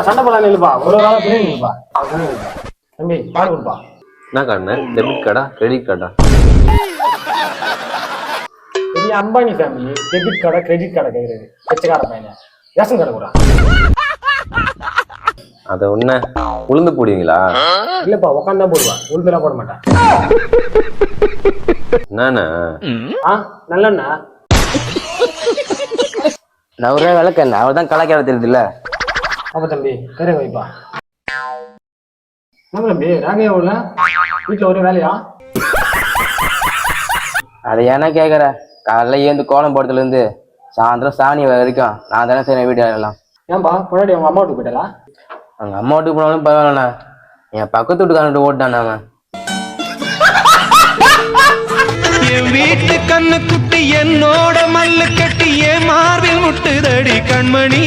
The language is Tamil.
சண்டை போடலாம் இல்லப்பா, ஒரு நாள் புரியுதுப்பா. தம்பி பால் கொடுப்பா. என்ன கார்டுண்ணே? Debit கார்டா credit கார்டா? பெரிய அம்பானி ஃபேமிலி டெபிட் கார்டா கிரெடிட் கார்டா கேட்குறது பிச்சைக்கார பையனை. ரேஷன் கார்டு கூட அதை ஒண்ணு உளுந்து போடுவீங்களா? இல்லப்பா, உட்காந்து தான் போடுவா, உளுந்துலாம் போட மாட்டேன். என்னண்ணா? நல்லண்ணா நான் ஒரு விளக்கண்ண அவர் தான் கலாய்க்கார தெரியுது இல்ல. ஆமா தம்பி, கரையை வைப்பா. என்ன தம்பி ராகையா உள்ள வீட்டுல ஒரு வேலையா? அதை ஏன்னா கேக்குற? காலைல ஏந்து கோலம் போடுறதுல இருந்து சாயந்தரம் சாணி வரைக்கும் நான் தானே செய்யறேன் வீட்டு வேலையெல்லாம். ஏன்பா முன்னாடி உங்க அம்மா வீட்டுக்கு போயிட்டா? அங்க அம்மா வீட்டுக்கு போனாலும் பரவாயில்லண்ணா, என் பக்கத்து வீட்டுக்காரன்ட்டு ஓட்டான் அவன். என் வீட்டு கண்ணு குட்டி என்னோட மல்லு கட்டி என் மார்பில் முட்டுதடி கண்மணி.